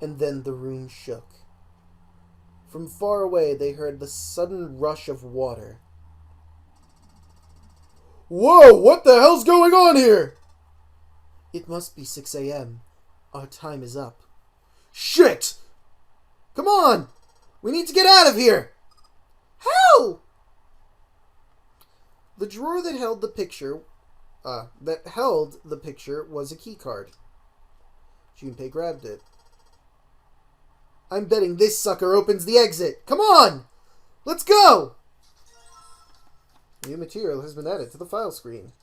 and then the room shook. From far away they heard the sudden rush of water. Whoa! What the hell's going on here? It must be 6 a.m. Our time is up. Shit! Come on! We need to get out of here! How? The drawer that held the picture was a key card. Junpei grabbed it. I'm betting this sucker opens the exit. Come on! Let's go! New material has been added to the file screen.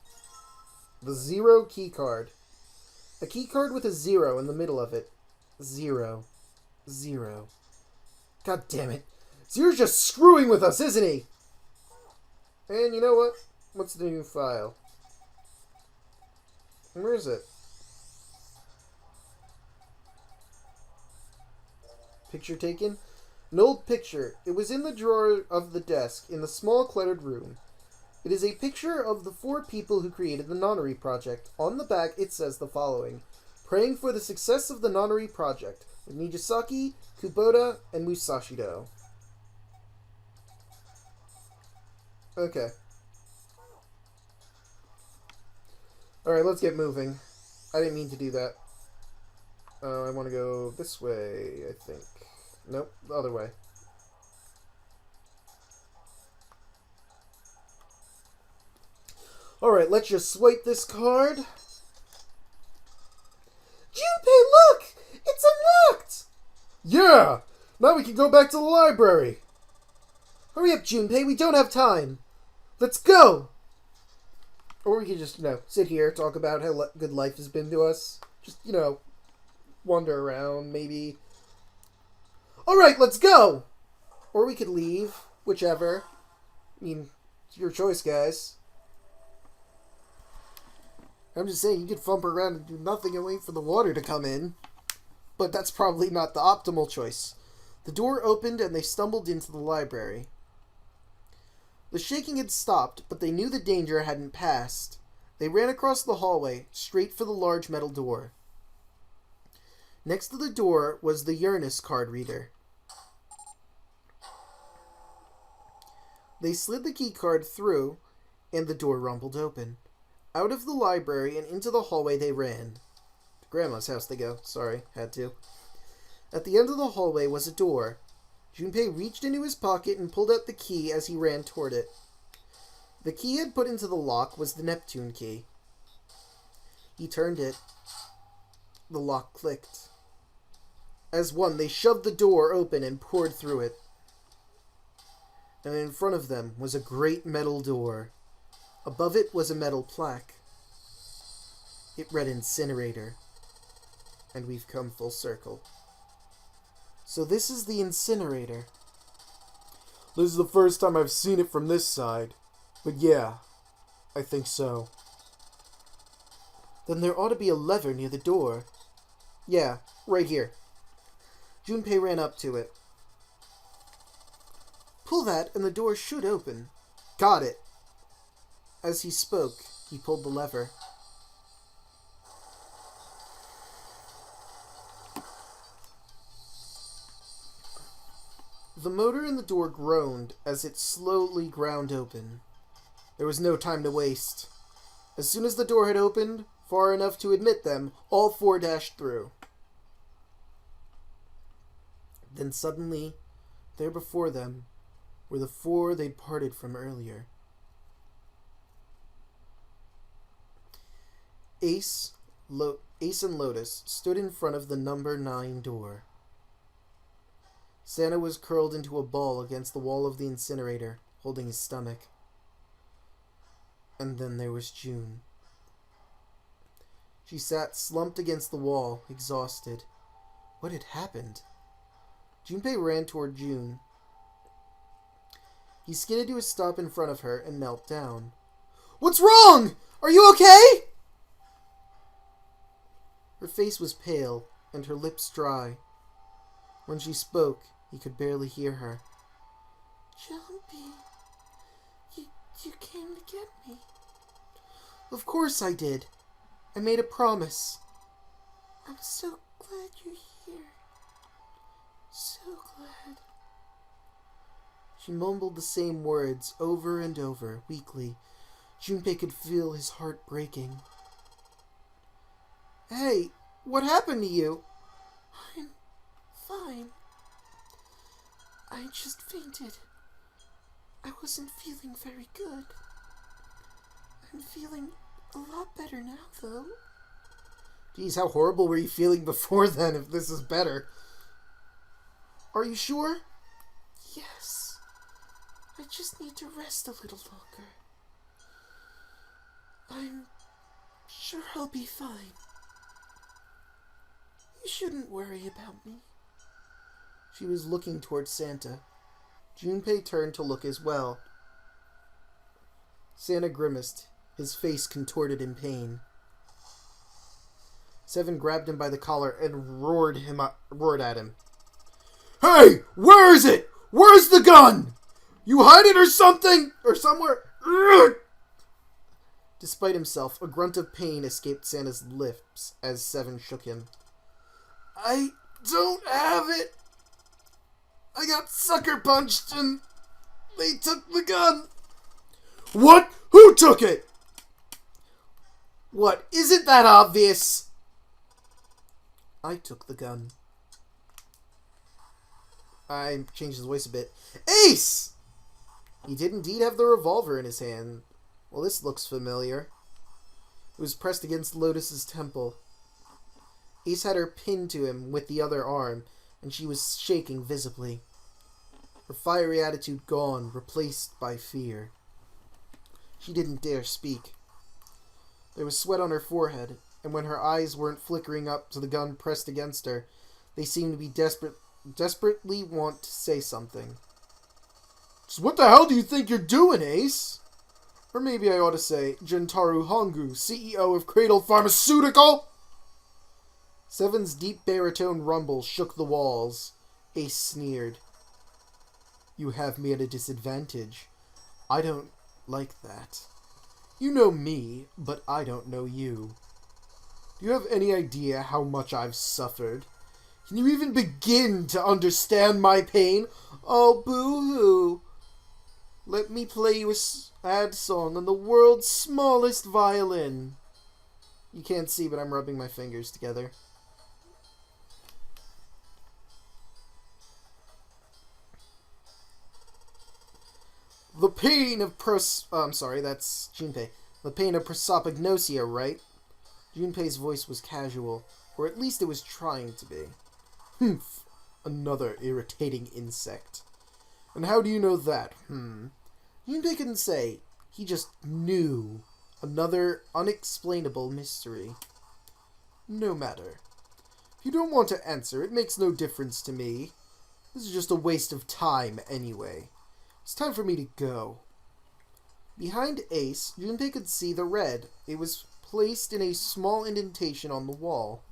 The 0 key card. A key card with a 0 in the middle of it. 0. 0. God damn it. Zero's just screwing with us, isn't he? And you know what? What's the new file? Where is it? Picture taken? An old picture. It was in the drawer of the desk in the small cluttered room. It is a picture of the 4 people who created the Nonary Project. On the back it says the following. Praying for the success of the Nonary Project with Nijisaki, Kubota, and Musashido. Okay. Alright, let's get moving. I didn't mean to do that. I want to go this way, I think. Nope, the other way. Alright, let's just swipe this card. Junpei, look! It's unlocked! Yeah! Now we can go back to the library. Hurry up, Junpei, we don't have time. Let's go! Or we can just, sit here, talk about how good life has been to us. Just, wander around, maybe. Alright, let's go! Or we could leave, whichever. I mean, it's your choice, guys. I'm just saying, you could thump around and do nothing and wait for the water to come in. But that's probably not the optimal choice. The door opened and they stumbled into the library. The shaking had stopped, but they knew the danger hadn't passed. They ran across the hallway, straight for the large metal door. Next to the door was the Uranus card reader. They slid the key card through, and the door rumbled open. Out of the library and into the hallway they ran. To Grandma's house they go. Sorry, had to. At the end of the hallway was a door. Junpei reached into his pocket and pulled out the key as he ran toward it. The key he had put into the lock was the Neptune key. He turned it. The lock clicked. As one, they shoved the door open and poured through it. And in front of them was a great metal door. Above it was a metal plaque. It read incinerator. And we've come full circle. So this is the incinerator. This is the first time I've seen it from this side. But yeah, I think so. Then there ought to be a lever near the door. Yeah, right here. Junpei ran up to it. Pull that and the door should open. Got it. As he spoke, he pulled the lever. The motor in the door groaned as it slowly ground open. There was no time to waste. As soon as the door had opened, far enough to admit them, all 4 dashed through. Then suddenly, there before them, were the 4 they'd parted from earlier. Ace and Lotus stood in front of the number 9 door. Santa was curled into a ball against the wall of the incinerator, holding his stomach. And then there was June. She sat slumped against the wall, exhausted. What had happened? Junpei ran toward June. He skidded to a stop in front of her and knelt down. What's wrong? Are you okay? Her face was pale, and her lips dry. When she spoke, he could barely hear her. Jumpy, you came to get me. Of course I did. I made a promise. I'm so glad you're here. So glad. She mumbled the same words over and over, weakly. Junpei could feel his heart breaking. Hey, what happened to you? I'm fine. I just fainted. I wasn't feeling very good. I'm feeling a lot better now, though. Geez, how horrible were you feeling before then, if this is better? Are you sure? Yes. I just need to rest a little longer. I'm sure I'll be fine. You shouldn't worry about me. She was looking towards Santa. Junpei turned to look as well. Santa grimaced, his face contorted in pain. Seven grabbed him by the collar and roared at him. Hey! Where is it? Where's the gun? You hide it or something? Or somewhere? Ugh! Despite himself, a grunt of pain escaped Santa's lips as Seven shook him. I don't have it. I got sucker punched and they took the gun. What? Who took it? What? Isn't that obvious? I took the gun. I changed his voice a bit. Ace! He did indeed have the revolver in his hand. Well, this looks familiar. It was pressed against Lotus's temple. Ace had her pinned to him with the other arm, and she was shaking visibly. Her fiery attitude gone, replaced by fear. She didn't dare speak. There was sweat on her forehead, and when her eyes weren't flickering up to the gun pressed against her, they seemed to be desperately want to say something. So what the hell do you think you're doing, Ace? Or maybe I ought to say, Gentaro Hongu, CEO of Cradle Pharmaceutical? Seven's deep baritone rumble shook the walls. Ace sneered. You have me at a disadvantage. I don't like that. You know me, but I don't know you. Do you have any idea how much I've suffered? Can you even begin to understand my pain? Oh, boo-hoo. Let me play you a sad song on the world's smallest violin. You can't see, but I'm rubbing my fingers together. The pain of I'm sorry, that's Junpei. The pain of prosopagnosia, right? Junpei's voice was casual, or at least it was trying to be. Humph, another irritating insect. And how do you know that? Junpei couldn't say. He just knew. Another unexplainable mystery. No matter. If you don't want to answer, it makes no difference to me. This is just a waste of time anyway. It's time for me to go. Behind Ace, Junpei could see the red. It was placed in a small indentation on the wall.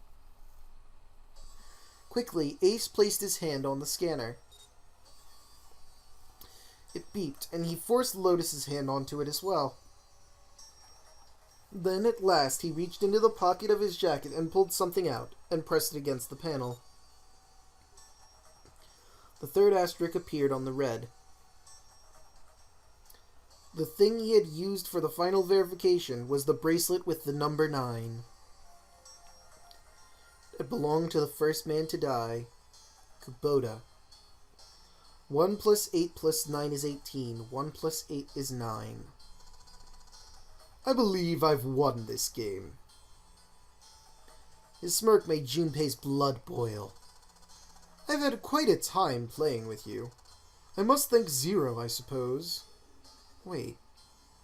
Quickly, Ace placed his hand on the scanner. It beeped, and he forced Lotus's hand onto it as well. Then, at last, he reached into the pocket of his jacket and pulled something out, and pressed it against the panel. The third asterisk appeared on the red. The thing he had used for the final verification was the bracelet with the number 9. It belonged to the first man to die, Kubota. 1 plus 8 plus 9 is 18. 1 plus 8 is 9. I believe I've won this game. His smirk made Junpei's blood boil. I've had quite a time playing with you. I must thank Zero, I suppose. Wait,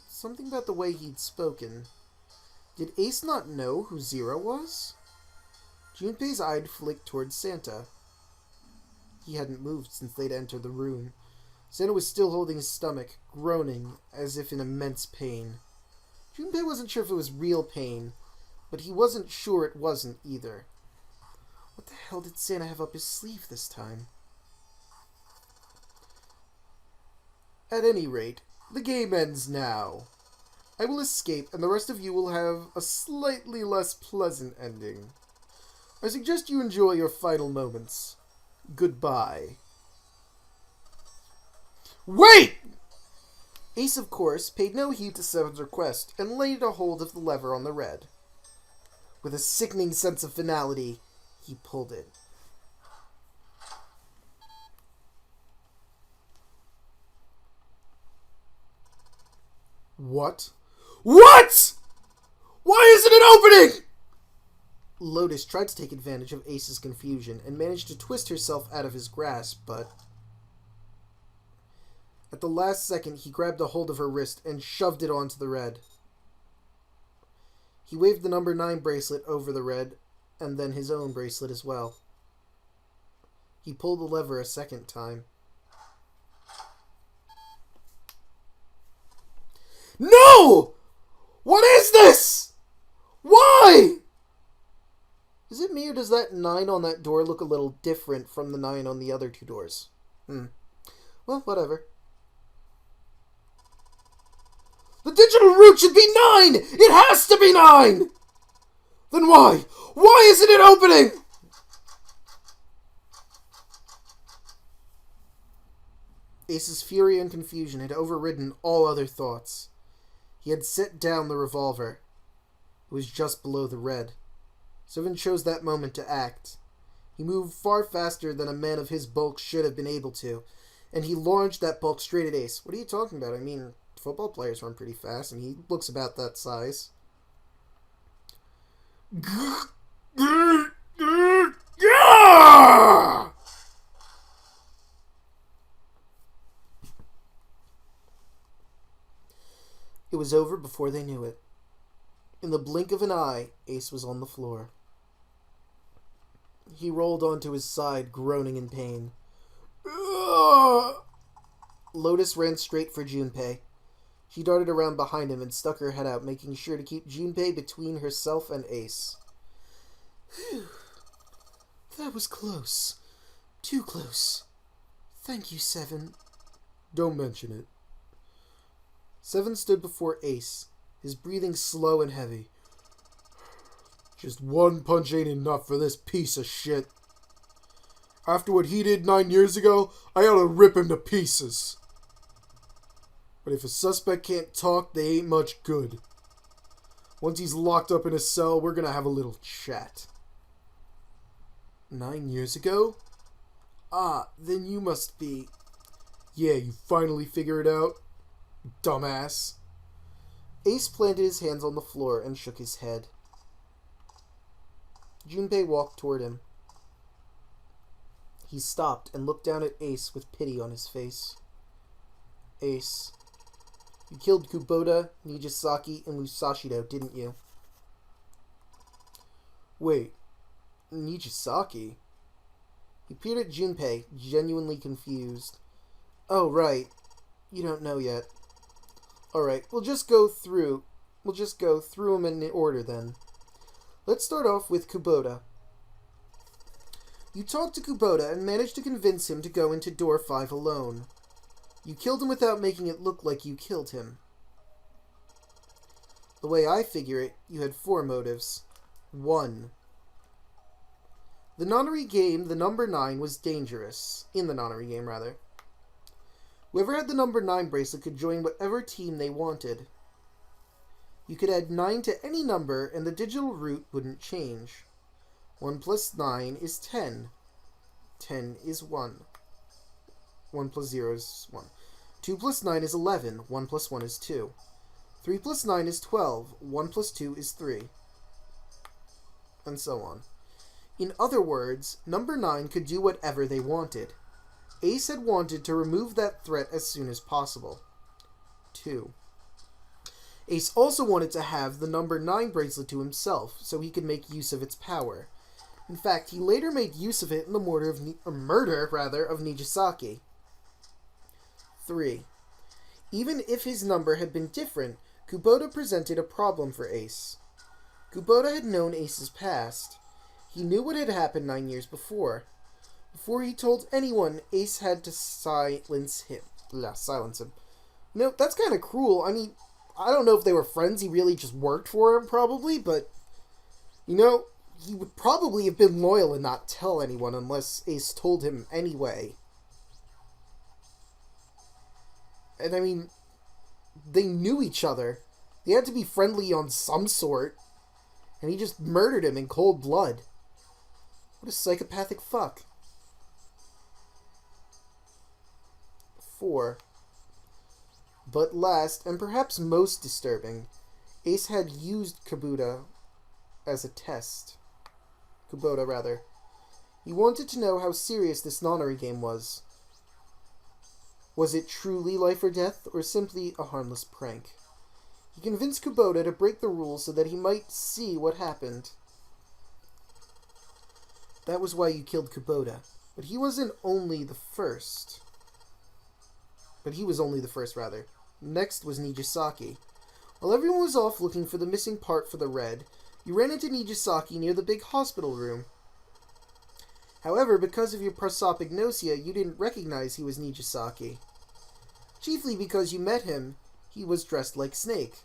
something about the way he'd spoken. Did Ace not know who Zero was? Junpei's eye flicked towards Santa. He hadn't moved since they'd entered the room. Santa was still holding his stomach, groaning, as if in immense pain. Junpei wasn't sure if it was real pain, but he wasn't sure it wasn't either. What the hell did Santa have up his sleeve this time? At any rate, the game ends now. I will escape, and the rest of you will have a slightly less pleasant ending. I suggest you enjoy your final moments. Goodbye. Wait! Ace, of course, paid no heed to Seven's request and laid a hold of the lever on the red. With a sickening sense of finality, he pulled it. What? What? Why isn't it opening? Lotus tried to take advantage of Ace's confusion and managed to twist herself out of his grasp, but at the last second he grabbed a hold of her wrist and shoved it onto the red. He waved the number 9 bracelet over the red, and then his own bracelet as well. He pulled the lever a second time. No! What is this? Why? Is it me or does that 9 on that door look a little different from the 9 on the other 2 doors? Well, whatever. The digital root should be 9! It has to be 9! Then why? Why isn't it opening? Ace's fury and confusion had overridden all other thoughts. He had set down the revolver. It was just below the red. Seven chose that moment to act. He moved far faster than a man of his bulk should have been able to, and he launched that bulk straight at Ace. What are you talking about? I mean, football players run pretty fast, and he looks about that size. It was over before they knew it. In the blink of an eye, Ace was on the floor. He rolled onto his side, groaning in pain. Lotus ran straight for Junpei. She darted around behind him and stuck her head out, making sure to keep Junpei between herself and Ace. Whew. That was close. Too close. Thank you, Seven. Don't mention it. Seven stood before Ace, his breathing slow and heavy. Just one punch ain't enough for this piece of shit. After what he did 9 years ago, I ought to rip him to pieces. But if a suspect can't talk, they ain't much good. Once he's locked up in a cell, we're gonna have a little chat. 9 years ago? Ah, then you must be... Yeah, you finally figure it out? Dumbass. Ace planted his hands on the floor and shook his head. Junpei walked toward him. He stopped and looked down at Ace with pity on his face. Ace, you killed Kubota, Nijisaki, and Musashido, didn't you? Wait, Nijisaki? He peered at Junpei, genuinely confused. Oh, right. You don't know yet. Alright, we'll just go through them in order then. Let's start off with Kubota. You talked to Kubota and managed to convince him to go into door 5 alone. You killed him without making it look like you killed him. The way I figure it, you had 4 motives. 1. The nonary game, the number 9 was dangerous. In the nonary game, rather. Whoever had the number 9 bracelet could join whatever team they wanted. You could add 9 to any number and the digital root wouldn't change. 1 plus 9 is 10. 10 is 1. 1 plus 0 is 1. 2 plus 9 is 11. 1 plus 1 is 2. 3 plus 9 is 12. 1 plus 2 is 3. And so on. In other words, number 9 could do whatever they wanted. Ace had wanted to remove that threat as soon as possible. 2. Ace also wanted to have the number 9 bracelet to himself, so he could make use of its power. In fact, he later made use of it in the murder of Nijisaki. 3. Even if his number had been different, Kubota presented a problem for Ace. Kubota had known Ace's past. He knew what had happened 9 years before. Before he told anyone, Ace had to silence him. You know, that's kind of cruel. I mean, I don't know if they were friends. He really just worked for him, probably. But, you know, he would probably have been loyal and not tell anyone unless Ace told him anyway. And I mean, they knew each other. They had to be friendly on some sort. And he just murdered him in cold blood. What a psychopathic fuck. 4. But last, and perhaps most disturbing, Ace had used Kubota as a test. Kubota, rather. He wanted to know how serious this nonary game was. Was it truly life or death, or simply a harmless prank? He convinced Kubota to break the rules so that he might see what happened. That was why you killed Kubota. But he wasn't only the first. But he was only the first, rather. Next was Nijisaki. While everyone was off looking for the missing part for the red, you ran into Nijisaki near the big hospital room. However, because of your prosopagnosia, you didn't recognize he was Nijisaki. Chiefly because you met him, he was dressed like Snake.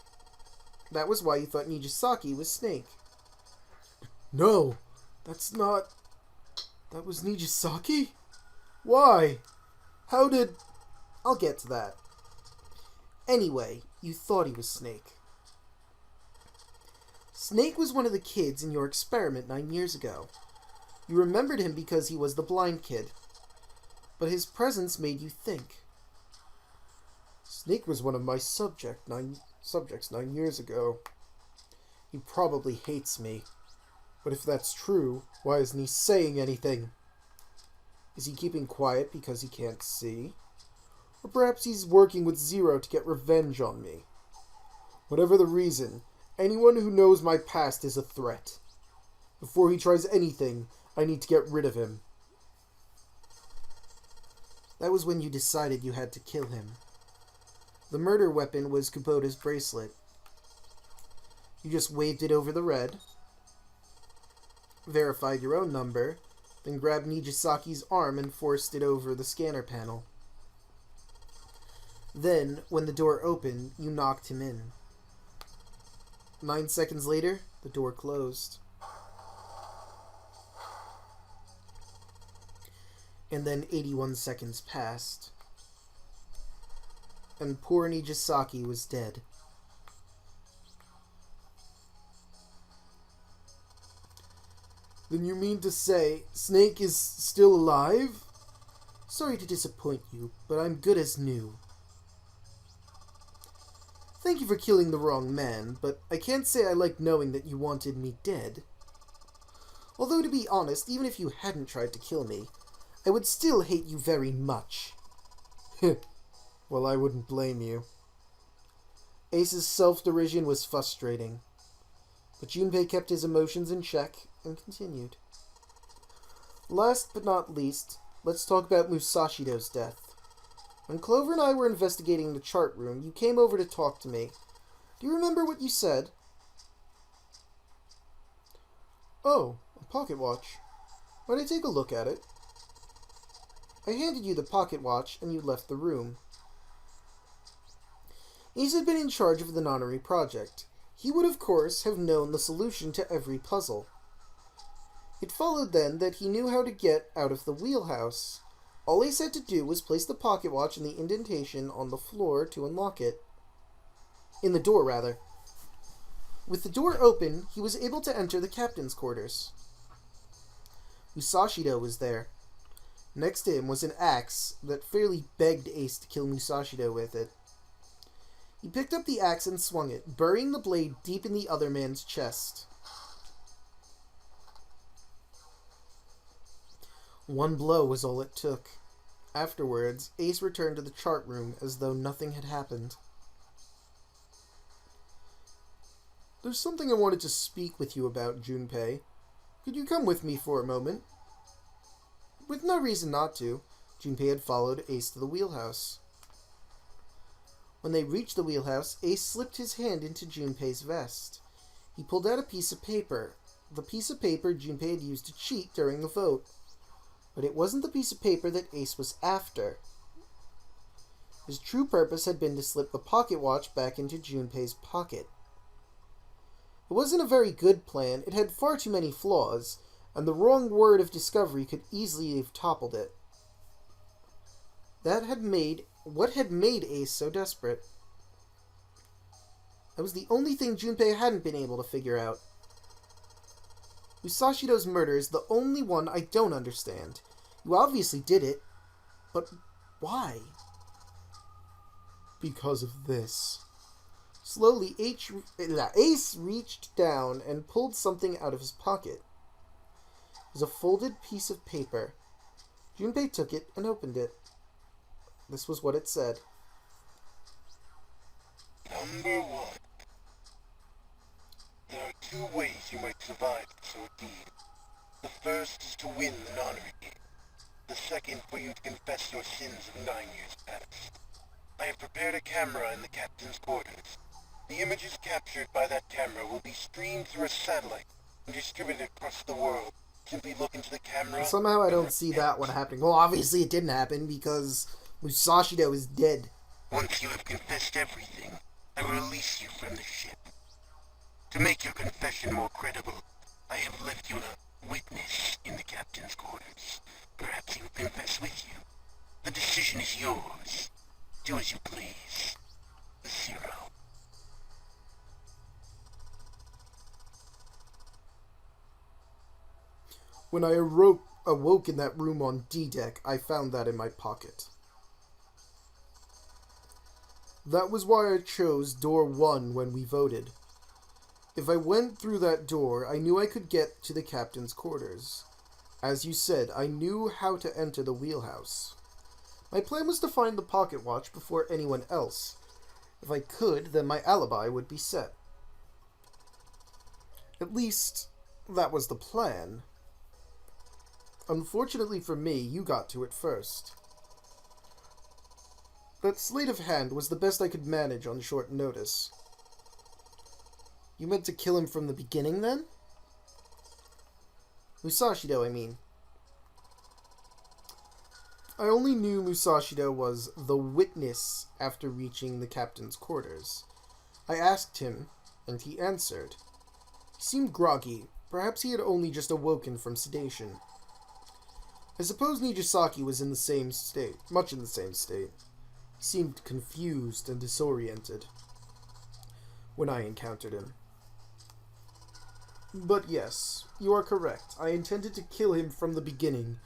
That was why you thought Nijisaki was Snake. No, that's not... That was Nijisaki? Why? How did... I'll get to that. Anyway, you thought he was Snake. Snake was one of the kids in your experiment 9 years ago. You remembered him because he was the blind kid. But his presence made you think. Snake was one of my subjects 9 years ago. He probably hates me. But if that's true, why isn't he saying anything? Is he keeping quiet because he can't see? Or perhaps he's working with Zero to get revenge on me. Whatever the reason, anyone who knows my past is a threat. Before he tries anything, I need to get rid of him. That was when you decided you had to kill him. The murder weapon was Kubota's bracelet. You just waved it over the red, verified your own number, then grabbed Nijisaki's arm and forced it over the scanner panel. Then, when the door opened, you knocked him in. 9 seconds later, the door closed. And then 81 seconds passed. And poor Nijisaki was dead. Then you mean to say Snake is still alive? Sorry to disappoint you, but I'm good as new. Thank you for killing the wrong man, but I can't say I like knowing that you wanted me dead. Although, to be honest, even if you hadn't tried to kill me, I would still hate you very much. Well, I wouldn't blame you. Ace's self-derision was frustrating, but Junpei kept his emotions in check and continued. Last but not least, let's talk about Musashido's death. When Clover and I were investigating the chart room, you came over to talk to me. Do you remember what you said? Oh, a pocket watch. Might I take a look at it? I handed you the pocket watch, and you left the room. Ace had been in charge of the nonary project. He would, of course, have known the solution to every puzzle. It followed, then, that he knew how to get out of the wheelhouse. All Ace had to do was place the pocket watch in the indentation on the floor to unlock it. In the door, rather. With the door open, he was able to enter the captain's quarters. Musashido was there. Next to him was an axe that fairly begged Ace to kill Musashido with it. He picked up the axe and swung it, burying the blade deep in the other man's chest. One blow was all it took. Afterwards, Ace returned to the chart room as though nothing had happened. There's something I wanted to speak with you about, Junpei. Could you come with me for a moment? With no reason not to, Junpei had followed Ace to the wheelhouse. When they reached the wheelhouse, Ace slipped his hand into Junpei's vest. He pulled out a piece of paper. The piece of paper Junpei had used to cheat during the vote. But it wasn't the piece of paper that Ace was after. His true purpose had been to slip the pocket watch back into Junpei's pocket. It wasn't a very good plan, it had far too many flaws, and the wrong word of discovery could easily have toppled it. What had made Ace so desperate? That was the only thing Junpei hadn't been able to figure out. Musashido's murder is the only one I don't understand. You obviously did it, but why? Because of this. Slowly, Ace reached down and pulled something out of his pocket. It was a folded piece of paper. Junpei took it and opened it. This was what it said. Number 1. There are 2 ways you might survive this ordeal. The first is to win the nonary game. The second for you to confess your sins of 9 years past. I have prepared a camera in the captain's quarters. The images captured by that camera will be streamed through a satellite and distributed across the world. Simply look into the camera. Somehow I don't see that one happening. Well, obviously it didn't happen because Musashido is dead. Once you have confessed everything, I will release you from the ship. To make your confession more credible, I have left you a witness in the captain's quarters. Perhaps he will confess with you. The decision is yours. Do as you please. 0. When I awoke in that room on D-Deck, I found that in my pocket. That was why I chose door 1 when we voted. If I went through that door, I knew I could get to the captain's quarters. As you said, I knew how to enter the wheelhouse. My plan was to find the pocket watch before anyone else. If I could, then my alibi would be set. At least, that was the plan. Unfortunately for me, you got to it first. That sleight of hand was the best I could manage on short notice. You meant to kill him from the beginning, then? Musashido, I mean. I only knew Musashido was the witness after reaching the captain's quarters. I asked him, and he answered. He seemed groggy. Perhaps he had only just awoken from sedation. I suppose Nijisaki was in the same state, much in the same state. He seemed confused and disoriented when I encountered him. But yes, you are correct. I intended to kill him from the beginning,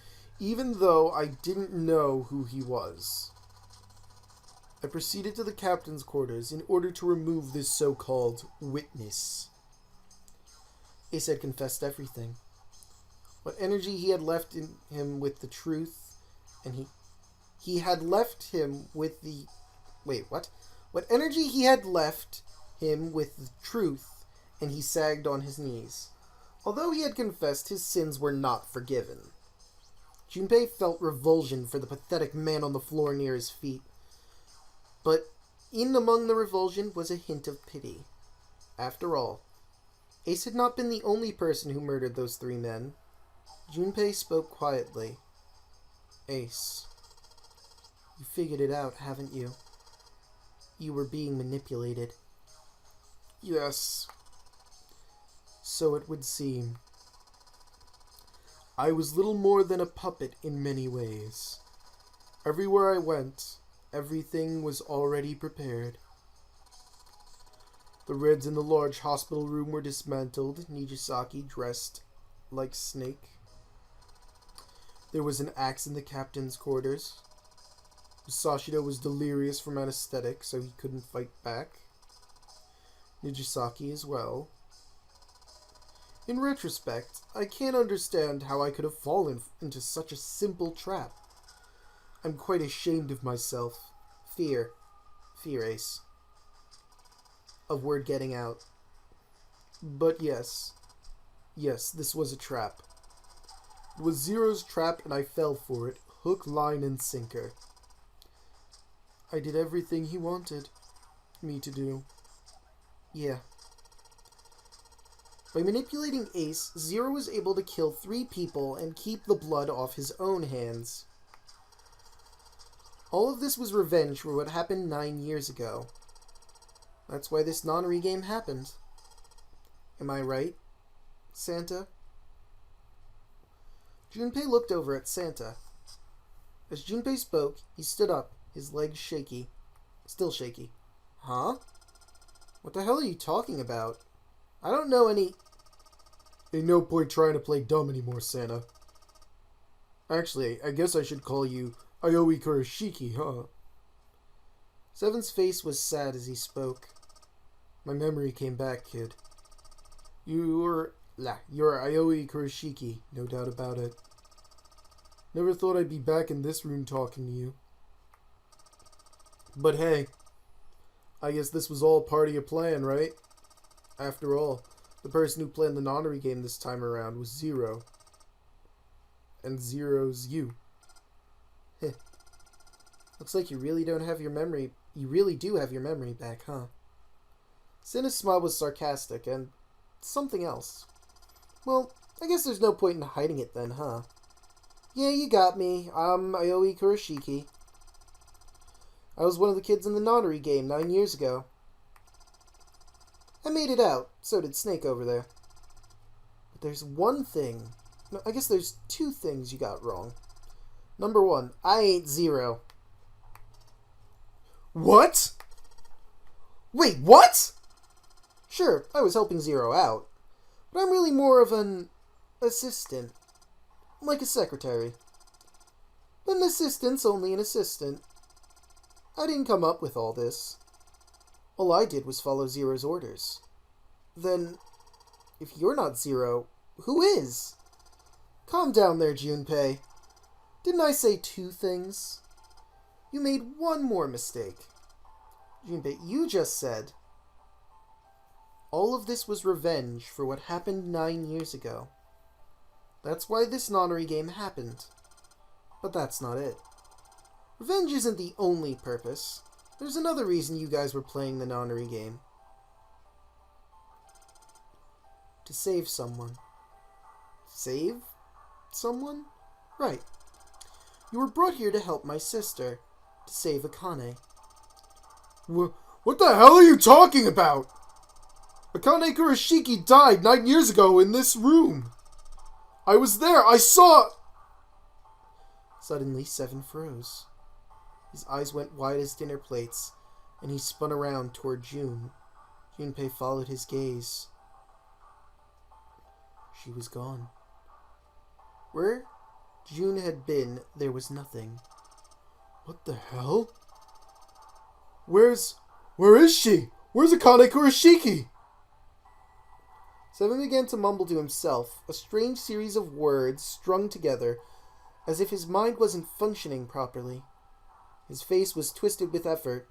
even though I didn't know who he was. I proceeded to the captain's quarters in order to remove this so-called witness. Ace had confessed everything. What energy he had left in him with the truth, and he had left him with the... Wait, what? What energy he had left him with the truth, and he sagged on his knees. Although he had confessed, his sins were not forgiven. Junpei felt revulsion for the pathetic man on the floor near his feet. But in among the revulsion was a hint of pity. After all, Ace had not been the only person who murdered those 3 men. Junpei spoke quietly. Ace, you figured it out, haven't you? You were being manipulated. Yes. So it would seem. I was little more than a puppet in many ways. Everywhere I went, everything was already prepared. The Reds in the large hospital room were dismantled, Nijisaki dressed like Snake. There was an axe in the captain's quarters. Musashido was delirious from anesthetic, so he couldn't fight back. Nijisaki as well. In retrospect, I can't understand how I could have fallen into such a simple trap. I'm quite ashamed of myself. Fear, Ace. Of word getting out. But yes, this was a trap. It was Zero's trap and I fell for it, hook, line, and sinker. I did everything he wanted me to do. Yeah. By manipulating Ace, Zero was able to kill 3 people and keep the blood off his own hands. All of this was revenge for what happened 9 years ago. That's why this nonary game happened. Am I right, Santa? Junpei looked over at Santa. As Junpei spoke, he stood up, his legs shaky. Still shaky. Huh? What the hell are you talking about? I don't know any... Ain't no point trying to play dumb anymore, Santa. Actually, I guess I should call you Aoi Kurashiki, huh? Seven's face was sad as he spoke. My memory came back, kid. You're Aoi Kurashiki, no doubt about it. Never thought I'd be back in this room talking to you. But hey, I guess this was all part of your plan, right? After all, the person who planned the nonary game this time around was Zero. And Zero's you. Heh. Looks like you really don't have your memory. You really do have your memory back, huh? Santa's smile was sarcastic and something else. Well, I guess there's no point in hiding it then, huh? Yeah, you got me. I'm Aoi Kurashiki. I was one of the kids in the nonary game 9 years ago. I made it out. So did Snake over there. But there's one thing. No, I guess there's two things you got wrong. Number one, I ain't Zero. What? Wait, what? Sure, I was helping Zero out. But I'm really more of an assistant. Like a secretary. But an assistant's only an assistant. I didn't come up with all this. All I did was follow Zero's orders. Then, if you're not Zero, who is? Calm down there, Junpei. Didn't I say two things? You made one more mistake. Junpei, you just said... All of this was revenge for what happened 9 years ago. That's why this nonary game happened. But that's not it. Revenge isn't the only purpose. There's another reason you guys were playing the nonary game. To save someone. Save someone? Right. You were brought here to help my sister. To save Akane. What the hell are you talking about? Akane Kurashiki died 9 years ago in this room. I was there. I saw... Suddenly, Seven froze. His eyes went wide as dinner plates, and he spun around toward June. Junpei followed his gaze. She was gone. Where June had been, there was nothing. What the hell? Where is she? Where's Akane Kurashiki? Seven began to mumble to himself, a strange series of words strung together, as if his mind wasn't functioning properly. His face was twisted with effort,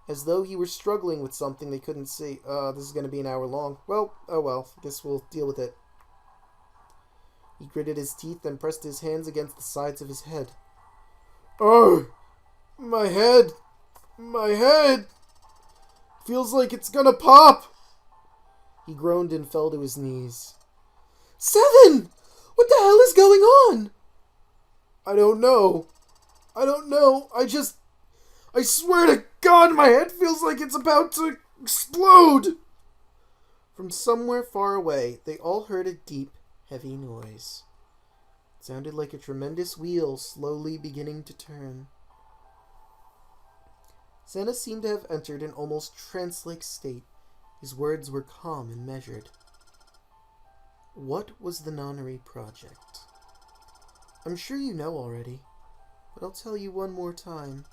as though he were struggling with something they couldn't see. This is going to be an hour long. Well, oh well, guess we'll deal with it. He gritted his teeth and pressed his hands against the sides of his head. Oh! My head! My head! Feels like it's gonna pop! He groaned and fell to his knees. Seven! What the hell is going on? I don't know. I swear to God, my head feels like it's about to explode! From somewhere far away, they all heard a deep, heavy noise. It sounded like a tremendous wheel slowly beginning to turn. Santa seemed to have entered an almost trance-like state. His words were calm and measured. What was the nonary project? I'm sure you know already, but I'll tell you one more time.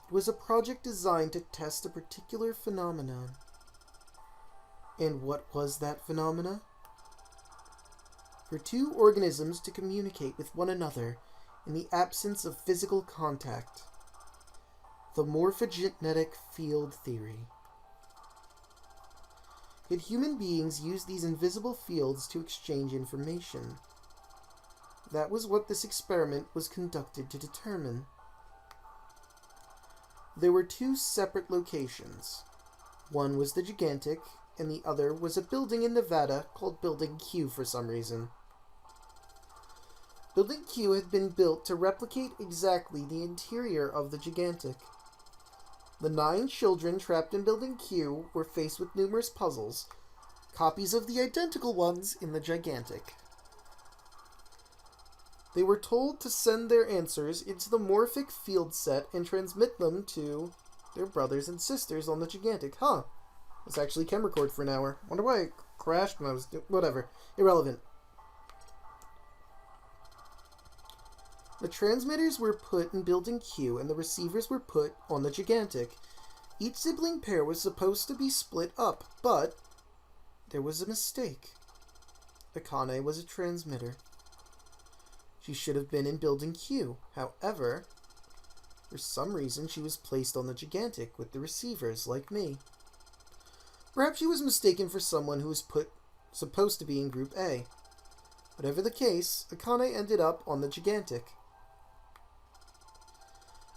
It was a project designed to test a particular phenomenon. And what was that phenomena? For two organisms to communicate with one another in the absence of physical contact. The morphogenetic field theory. Could human beings use these invisible fields to exchange information? That was what this experiment was conducted to determine. There were two separate locations. One was the Gigantic, and the other was a building in Nevada called Building Q for some reason. Building Q had been built to replicate exactly the interior of the Gigantic. The 9 children trapped in Building Q were faced with numerous puzzles, copies of the identical ones in the gigantic. They were told to send their answers into the morphic field set and transmit them to their brothers and sisters on the gigantic. Huh. Let's actually chem record for an hour. Wonder why it crashed when I was whatever. Irrelevant. The transmitters were put in building Q and the receivers were put on the gigantic. Each sibling pair was supposed to be split up, but there was a mistake. Akane was a transmitter. She should have been in building Q. However, for some reason she was placed on the gigantic with the receivers, like me. Perhaps she was mistaken for someone who was supposed to be in Group A. Whatever the case, Akane ended up on the gigantic.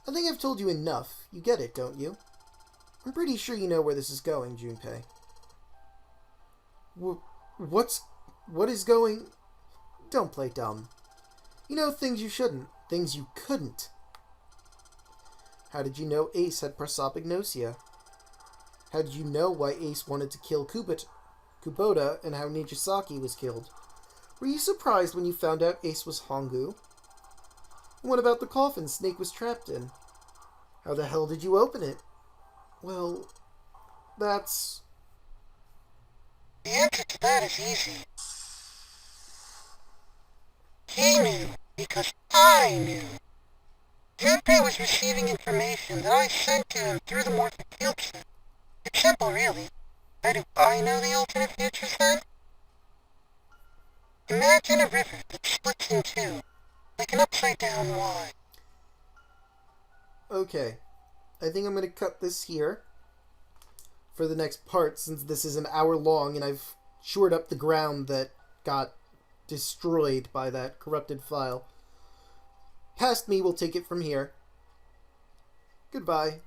I think I've told you enough. You get it, don't you? I'm pretty sure you know where this is going, Junpei. What is going... Don't play dumb. You know things you shouldn't. Things you couldn't. How did you know Ace had prosopagnosia? How did you know why Ace wanted to kill Kubota and how Nijisaki was killed? Were you surprised when you found out Ace was Hongu? And what about the coffin Snake was trapped in? How the hell did you open it? Well, that's... The answer to that is easy. He knew because I knew. Junpei was receiving information that I sent to him through the morphic field set. It's simple, really. How do I know the alternate futures then? Imagine a river that splits in two, like an upside-down Y. Okay. I think I'm going to cut this here for the next part, since this is an hour long and I've shored up the ground that got destroyed by that corrupted file. Past me will take it from here. Goodbye.